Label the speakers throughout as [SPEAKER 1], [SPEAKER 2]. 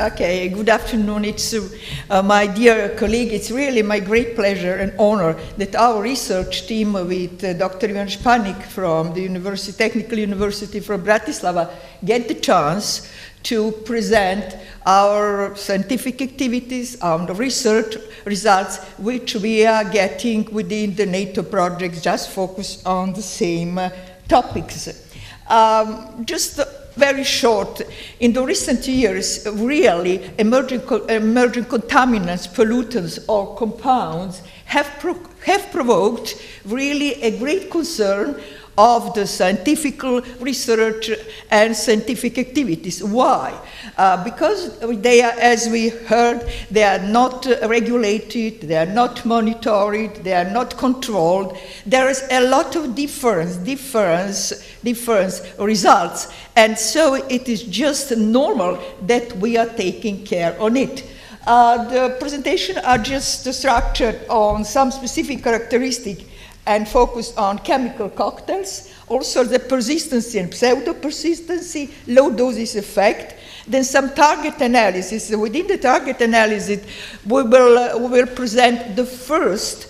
[SPEAKER 1] Okay, good afternoon. It's my dear colleague. It's really my great pleasure and honor that our research team with Dr. Ivan Španik from the Technical University from Bratislava get the chance to present our scientific activities, our research results, which we are getting within the NATO projects, just focused on the same topics. Just very short, in the recent years, really emerging contaminants, pollutants, or compounds have provoked really a great concern of the scientific research and scientific activities. Why? Because they are, as we heard, they are not regulated, they are not monitored, they are not controlled. There is a lot of difference results, and so it is just normal that we are taking care on it. The presentation are just structured on some specific characteristic and focused on chemical cocktails, also the persistency and pseudo-persistency, low doses effect, then some target analysis. Within the target analysis, we will present the first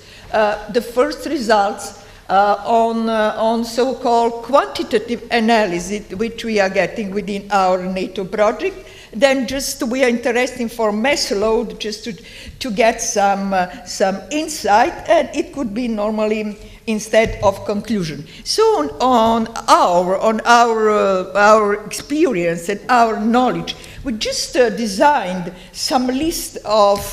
[SPEAKER 1] results on so-called quantitative analysis, which we are getting within our NATO project. Then just we are interested for mass load, just to get some insight, and it could be normally instead of conclusion. So on our experience and our knowledge, we just designed some list of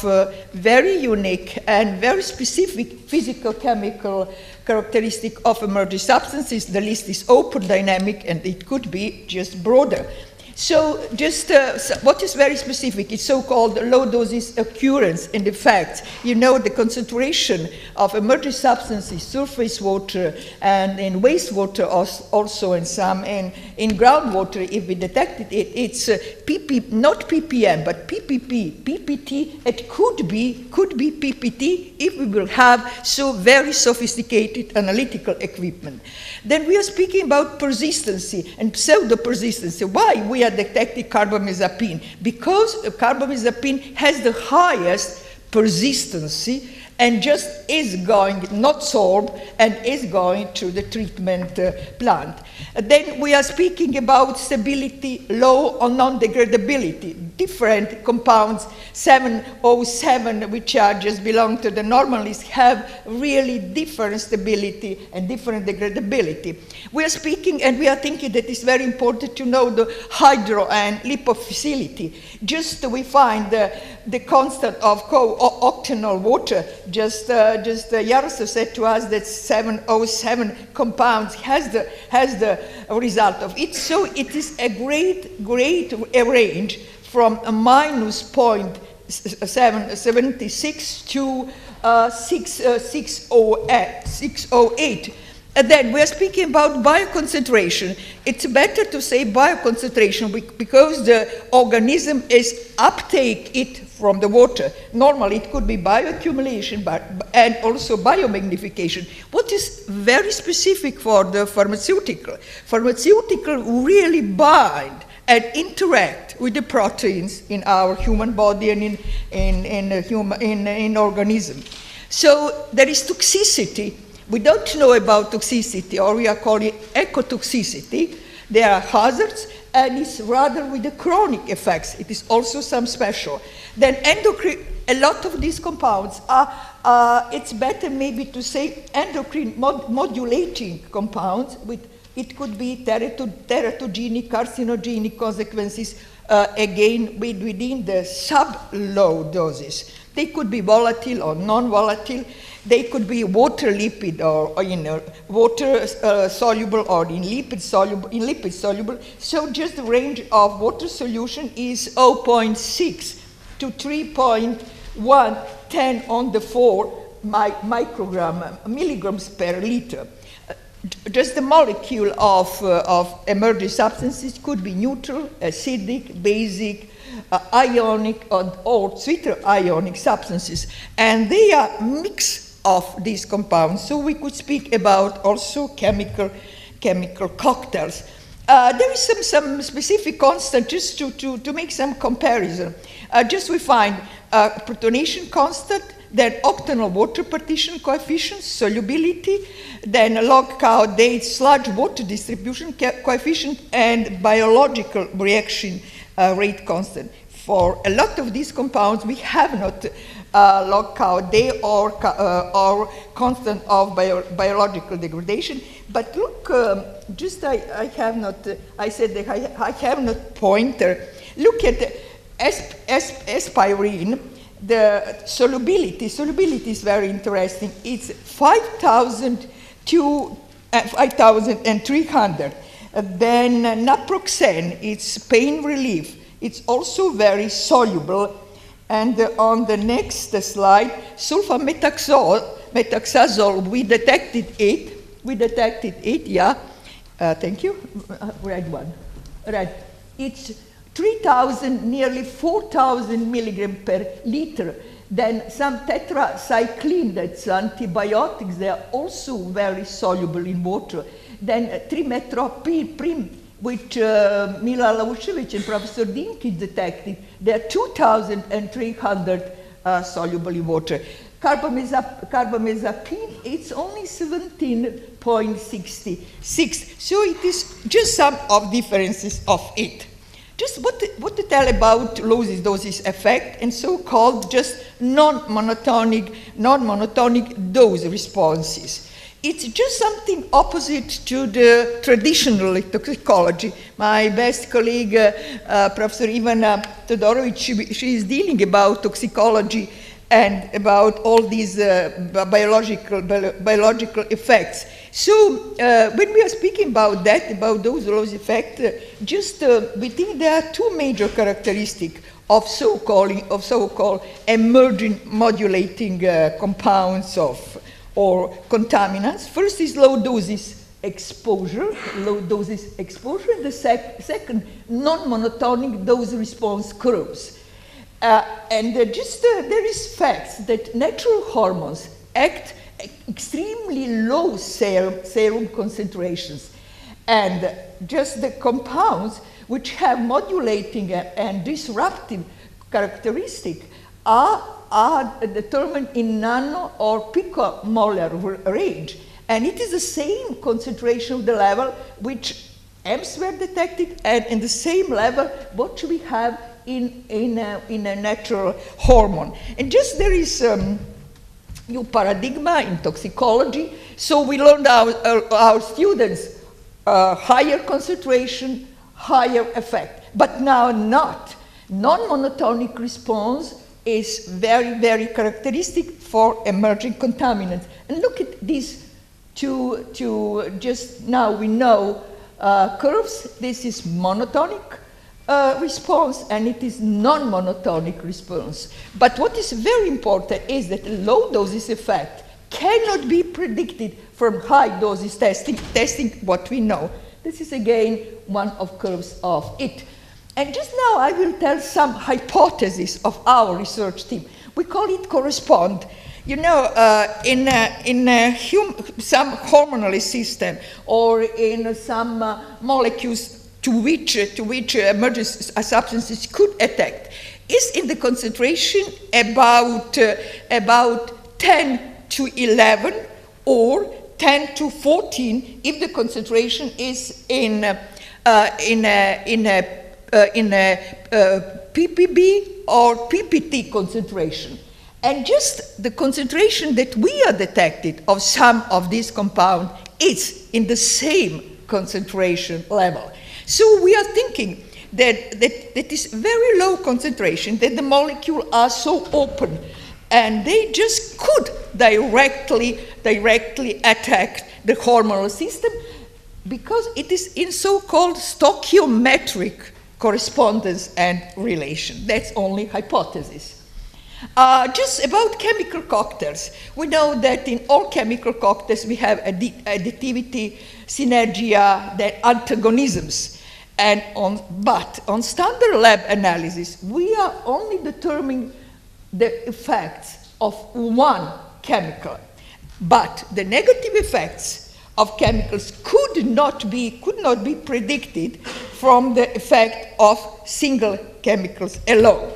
[SPEAKER 1] very unique and very specific physical-chemical characteristic of emerging substances. The list is open, dynamic, and it could be just broader. So just what is very specific is so-called low doses occurrence and effects. You know, the concentration of emerging substances, surface water and in wastewater, also in some in groundwater, if we detected it, it's PP, not ppm, but PPP, PPT. It could be PPT if we will have so very sophisticated analytical equipment. Then we are speaking about persistency and pseudo-persistency. Why we are detecting carbamazepine? Because carbamazepine has the highest persistency and just is going, not solved, and is going to the treatment plant. Then we are speaking about stability, low or non-degradability. Different compounds, 707, which are just belong to the normal list, have really different stability and different degradability. We are speaking, and we are thinking that it's very important to know the hydro and lipophility. Just we find the constant of co-octanol water. Just Yaroslav said to us that 707 compounds has the result of it. So it is a great range from a minus 0.76 to 608. And then we're speaking about bioconcentration. It's better to say bioconcentration because the organism is uptake it from the water. Normally it could be bioaccumulation and also biomagnification. What is very specific for the pharmaceutical? Pharmaceutical really bind and interact with the proteins in our human body and in organism. So there is toxicity. We don't know about toxicity, or we are calling ecotoxicity. There are hazards, and it's rather with the chronic effects. It is also some special. Then endocrine, a lot of these compounds are, it's better maybe to say endocrine modulating compounds. It could be teratogenic, carcinogenic consequences, again, within the sub-low doses. They could be volatile or non-volatile. They could be water lipid or water soluble or in lipid soluble. So just the range of water solution is 0.6 to 3.110 on the 4 milligrams per liter. Just the molecule of emerging substances could be neutral, acidic, basic, ionic, or sweeter ionic substances, and they are mix of these compounds. So we could speak about also chemical cocktails. There is some specific constant just to make some comparison. Just we find protonation constant, then octanol water partition coefficient, solubility, then log cow date sludge water distribution coefficient, and biological reaction rate constant. For a lot of these compounds, we have not log cow day or constant of biological degradation. But look, I have not, I said that I have not pointer. Look at aspirine, the solubility. Solubility is very interesting. It's 5,000 to 5,300. Then naproxen, it's pain relief. It's also very soluble. And on the next slide, sulfamethoxazole, we detected it. Yeah. Thank you. Red one. Red. It's 3,000, nearly 4,000 milligram per liter. Then some tetracycline, that's antibiotics, they are also very soluble in water. Then trimethoprim, which Vojinović and Professor Dinky detected, they are 2,300 soluble in water. Carbamazepine, it's only 17.66. So it is just some of differences of it. Just what to tell about low-dose effect and so-called just non-monotonic dose responses. It's just something opposite to the traditional toxicology. My best colleague, Professor Ivana Todorović, she is dealing about toxicology and about all these biological effects. So when we are speaking about that, about those loss effects, we think there are two major characteristics of so-called emerging modulating compounds or contaminants. First is low doses exposure, and the second, non-monotonic dose response curves. There is facts that natural hormones act extremely low serum concentrations, and just the compounds which have modulating and disruptive characteristics are determined in nano or picomolar range, and it is the same concentration of the level which EMS were detected, and in the same level what we have in a natural hormone. And just there is new paradigm in toxicology. So we learned our students higher concentration, higher effect, but now not. Non-monotonic response is very, very characteristic for emerging contaminants. And look at these two just now we know curves. This is monotonic response, and it is non-monotonic response. But what is very important is that low doses effect cannot be predicted from high doses testing what we know. This is again one of curves of it. And just now I will tell some hypotheses of our research team. We call it correspond. You know, in some hormonal system or in some molecules to which emergent substances could attack is in the concentration about 10 to 11 or 10 to 14 if the concentration is in a ppb or ppt concentration. And just the concentration that we are detected of some of these compounds is in the same concentration level. So we are thinking that is very low concentration, that the molecules are so open, and they just could directly attack the hormonal system because it is in so-called stoichiometric correspondence and relation. That's only hypothesis. Just about chemical cocktails. We know that in all chemical cocktails we have additivity, synergia, then antagonisms. But on standard lab analysis, we are only determining the effects of one chemical. But the negative effects of chemicals could not be could not be predicted from the effect of single chemicals alone.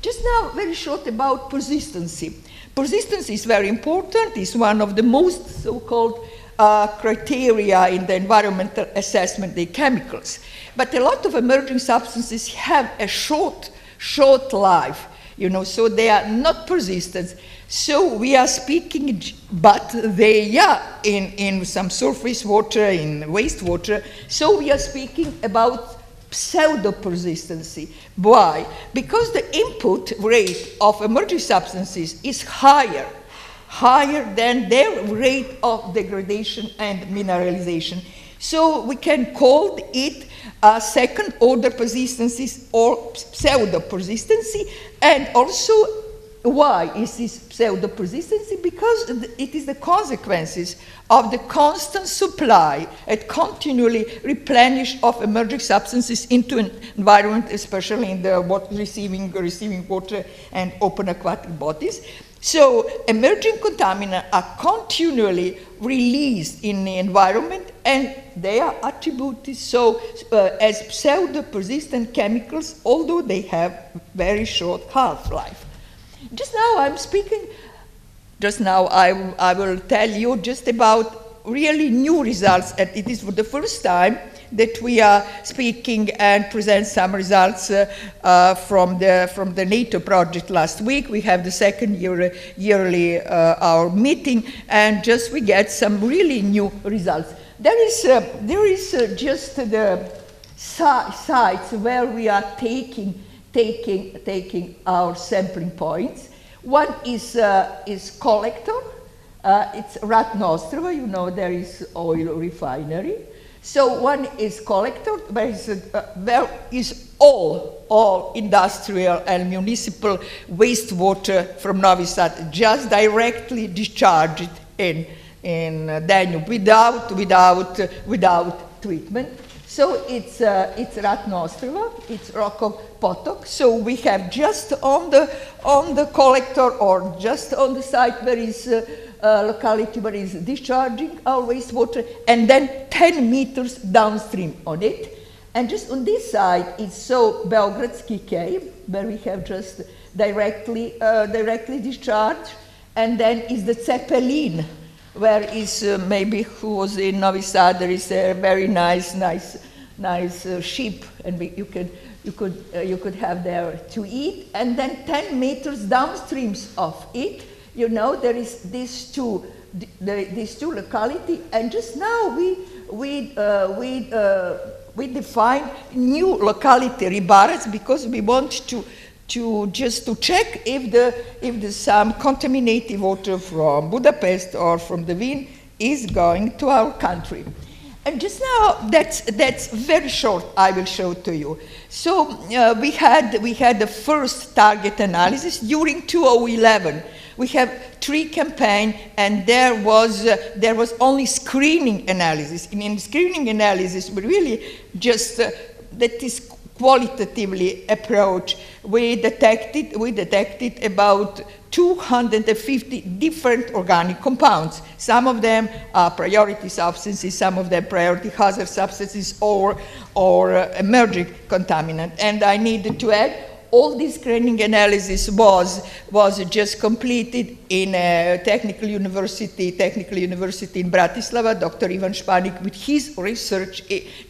[SPEAKER 1] Just now, very short about persistency. Persistency is very important. It's one of the most so-called criteria in the environmental assessment of the chemicals. But a lot of emerging substances have a short life, so they are not persistent. So we are speaking, but they are in some surface water, in wastewater. So we are speaking about pseudo-persistency. Why? Because the input rate of emerging substances is higher than their rate of degradation and mineralization. So we can call it second-order persistency or pseudo-persistency. And also, why is this pseudo-persistency? Because it is the consequences of the constant supply and continually replenish of emerging substances into an environment, especially in the receiving water and open aquatic bodies. So emerging contaminants are continually released in the environment, and they are attributed as pseudo-persistent chemicals, although they have very short half-life. Just now I will tell you just about really new results, and it is for the first time that we are speaking and present some results from the NATO project last week. We have the second yearly our meeting, and just we get some really new results. There is just the sites where we are taking our sampling points. One is collector. It's Ratnostrova. There is oil refinery. So one is collector, where is all industrial and municipal wastewater from Novi Sad just directly discharged in Danube without treatment. So it's Ratnostrova, it's Rokov Potok. So we have just on the collector or just on the site where is locality where is discharging our wastewater, and then 10 meters downstream on it. And just on this side, it's Beogradski Cave, where we have just directly discharged, and then is the Cepelin, where is maybe who was in Novi Sad. There is a very nice ship, and you could have there to eat. And then 10 meters downstreams of it, there is these two locality, and just now we define new locality Ribarac, because we want to check if the some contaminated water from Budapest or from the Wien is going to our country. And just now, that's very short. I will show to you. So we had the first target analysis during 2011. We have 3 campaigns, and there was only screening analysis. In screening analysis, we really just that is qualitatively approach. We detected about 250 different organic compounds. Some of them are priority substances, some of them priority hazard substances, or emerging contaminant. And I needed to add, all this screening analysis was just completed in a technical university in Bratislava. Dr. Ivan Španik, with his research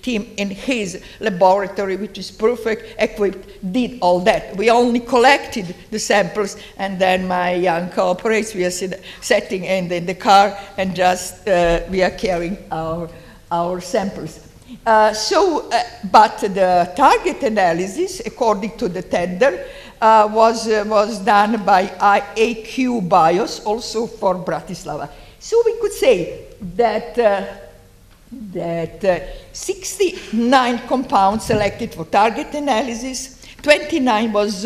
[SPEAKER 1] team in his laboratory, which is perfect equipped, did all that. We only collected the samples, and then my young cooperates, we are sitting in the car, and just we are carrying our samples. But the target analysis, according to the tender, was done by AQ Bios, also for Bratislava. So we could say that 69 compounds selected for target analysis, 29 was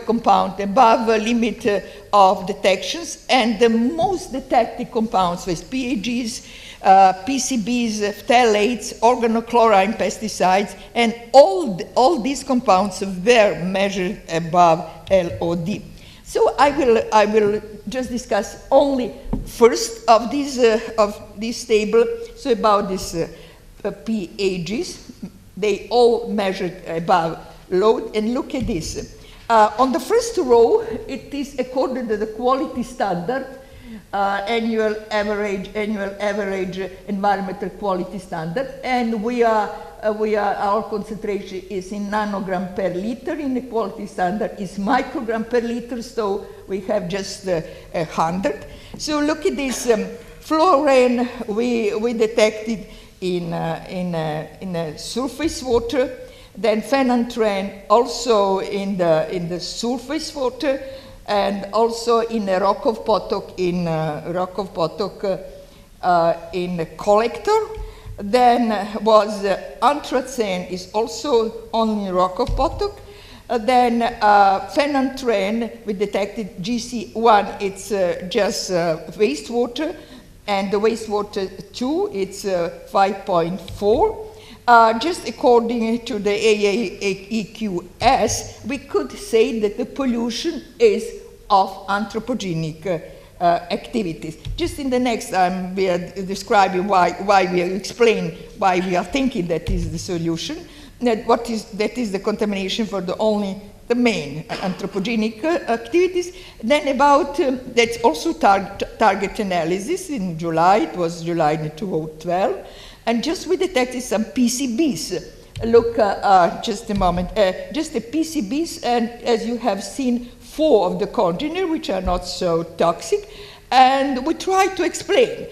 [SPEAKER 1] compound above the limit of detections, and the most detected compounds was PAGs, PCBs, phthalates, organochlorine pesticides, and all these compounds were measured above LOD. So I will just discuss only first of this table, so about this pHs. They all measured above load, and look at this. On the first row, it is according to the quality standard, annual average environmental quality standard, and our concentration is in nanogram per liter. In the quality standard is microgram per liter, so we have just 100. So look at this. Fluorine we detected in surface water. Then phenanthrene also in the surface water, and also in a rock of potok in collector. Then was anthracene is also only rock of potok. Then phenanthrene we detected GC1, it's just wastewater, and the wastewater 2 it's 5.4. Just according to the AAEQS, we could say that the pollution is of anthropogenic activities. Just in the next time, we are describing why we explain why we are thinking that is the solution. That is the contamination for the main anthropogenic activities. Then about that's also target analysis in July. It was July 2012. And just we detected some PCBs. Look, just a moment, just the PCBs, and as you have seen, 4 of the congener, which are not so toxic, and we try to explain.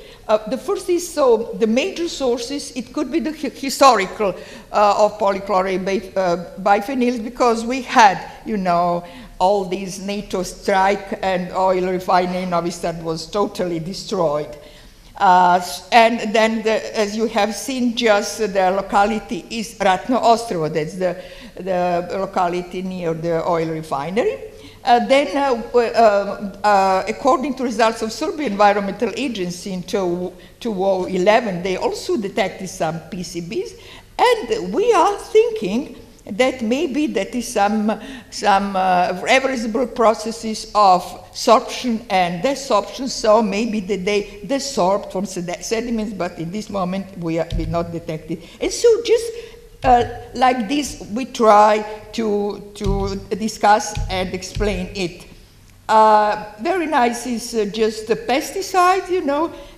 [SPEAKER 1] The first is, so the major sources, it could be the historical of polychloride biphenyls, because we had, all these NATO strike, and oil refinery in Novi Sad was totally destroyed. And then, as you have seen, just the locality is Ratno Ostrovo, that's the locality near the oil refinery. According to results of Serbia Environmental Agency in 2011, they also detected some PCBs, and we are thinking that maybe that is some reversible processes of sorption and desorption, so maybe they desorbed from sediments, but in this moment we did not detect it. And so just like this, we try to discuss and explain it. Very nice is just the pesticides,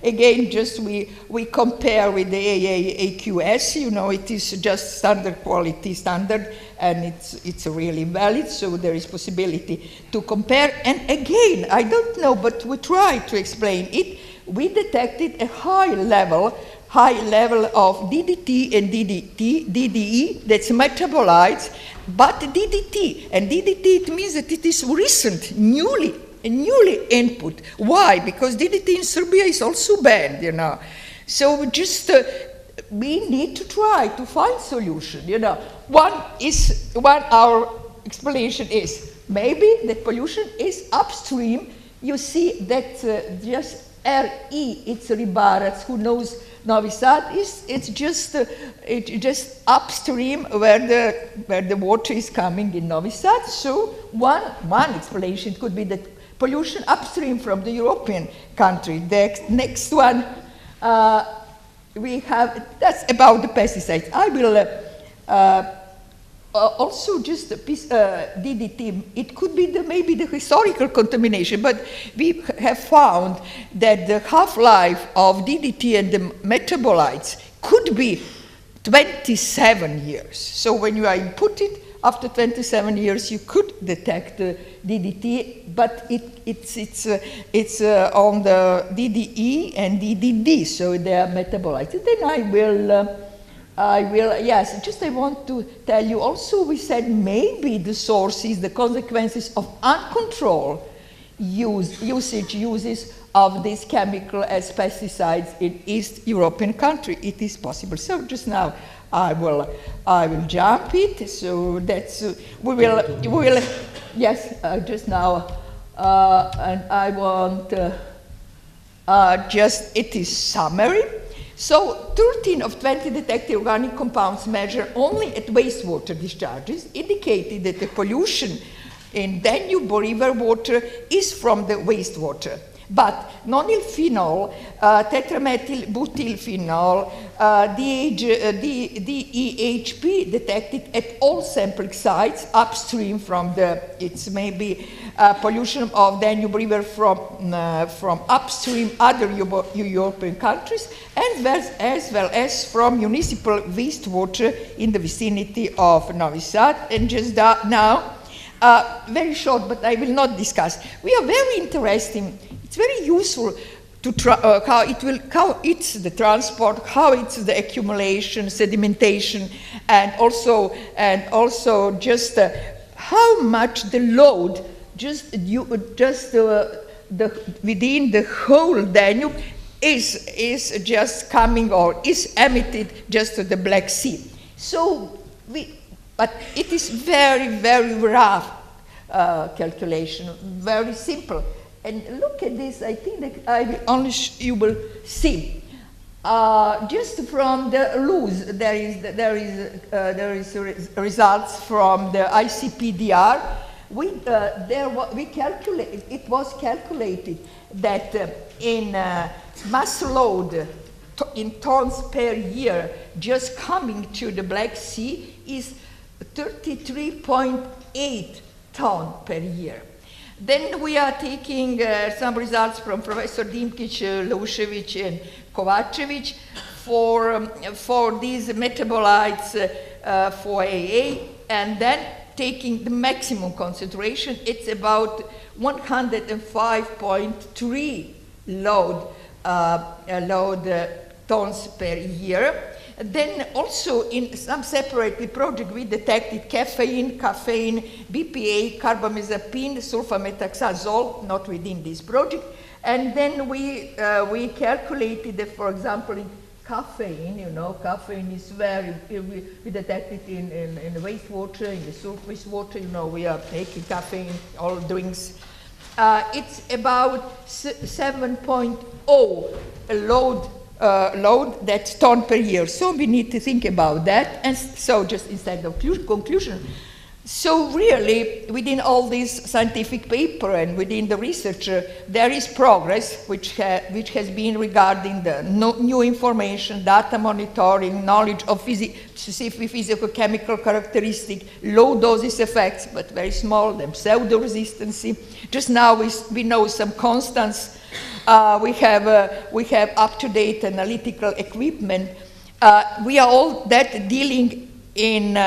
[SPEAKER 1] Again, just we compare with the AAEQS, it is just standard quality standard, and it's really valid, so there is possibility to compare. And again, I don't know, but we try to explain it. We detected a high level of DDT and DDE, that's metabolites, but DDT, and DDT, it means that it is recent, newly input. Why? Because DDT in Serbia is also banned, So just we need to try to find solution, One our explanation is maybe the pollution is upstream. You see that just RE, it's Ribarac, who knows Novi Sad, it's just upstream where the water is coming in Novi Sad. So one explanation could be that pollution upstream from the European country. The next one we have, that's about the pesticides. I will also just DDT, it could be maybe the historical contamination, but we have found that the half-life of DDT and the metabolites could be 27 years. So when you are inputted, after 27 years, you could detect DDT, but it's on the DDE and DDD, so they are metabolites. And then I want to tell you also, we said maybe the sources, the consequences of uncontrolled uses of this chemical as pesticides in East European country. It is possible. So just now I will jump it. So that's yes. Just now, and I want it is summary. So 13 of 20 detected organic compounds measured only at wastewater discharges indicated that the pollution in Danube or river water is from the wastewater. But nonylphenol, tetramethylbutylphenol, DEHP detected at all sampling sites upstream from it's maybe pollution of Danube River from upstream other European countries, as well as from municipal wastewater in the vicinity of Novi Sad. And just now, very short, but I will not discuss. We are very interested. It's very useful to how it's the transport, how it's the accumulation, sedimentation, and also just how much the load within the whole Danube is just coming or is emitted just to the Black Sea. So but it is very, very rough calculation, very simple. And look at this, I think that you will see. Just from the loose, there is results from the ICPDR. It was calculated that in mass load in tons per year just coming to the Black Sea is 33.8 tons per year. Then we are taking some results from Professor Dimkic, Vojinović, and Kovačević for these metabolites for AA, and then taking the maximum concentration. It's about 105.3 load tons per year. Then also in some separate project we detected caffeine, BPA, carbamazepine, sulfamethoxazole, not within this project. And then we calculated that, for example, in caffeine, caffeine is we detect it in the wastewater, in the surface water, we are taking caffeine, all drinks. It's about 7.0 load that's ton per year. So we need to think about that. And so just instead of conclusion, so really within all this scientific paper and within the research, there is progress which has been regarding the new information, data monitoring, knowledge of specific physicochemical characteristic, low doses effects, but very small, the pseudo-resistance. Just now we know some constants. We have up-to-date analytical equipment. We are all that dealing in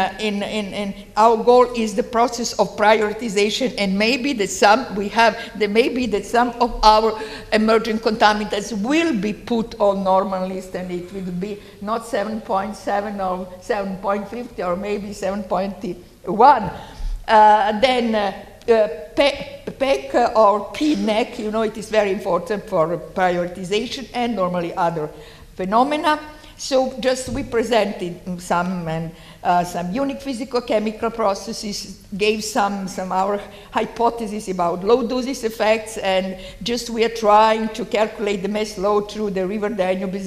[SPEAKER 1] our goal is the process of prioritization, and maybe that some of our emerging contaminants will be put on normal list, and it will be not 7.7 or 7.50 or maybe 7.1. Then PEC or PNEC, it is very important for prioritization and normally other phenomena. So just we presented some unique physicochemical processes, gave some our hypotheses about low doses effects, and just we are trying to calculate the mass flow through the River Danube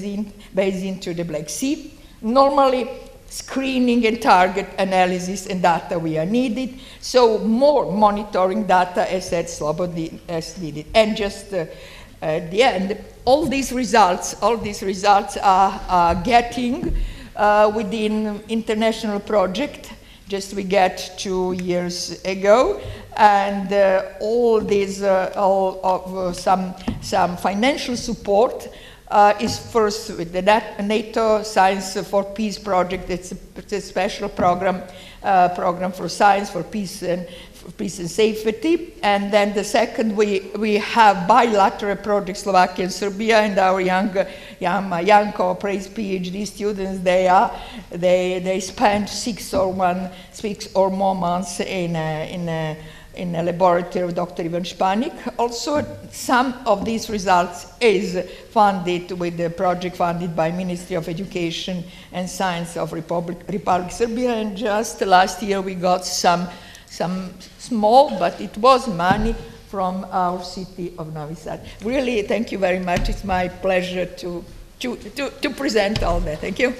[SPEAKER 1] basin to the Black Sea. Normally, screening and target analysis and data we are needed. So more monitoring data, as said Slobodin, as needed. And just at the end, all these results are getting within international project. Just we get 2 years ago, and all these some financial support. Is first with the NATO Science for Peace project. It's a special program for science, for peace and safety. And then the second, we have bilateral projects, Slovakia and Serbia, and our young co-praise PhD students. They spend 6 or more months in a laboratory of Dr. Ivan Španik. Also, some of these results is funded with the project funded by Ministry of Education and Science of Republic Serbia. And just last year we got some small, but it was money from our city of Novi Sad. Really, thank you very much. It's my pleasure to present all that. Thank you.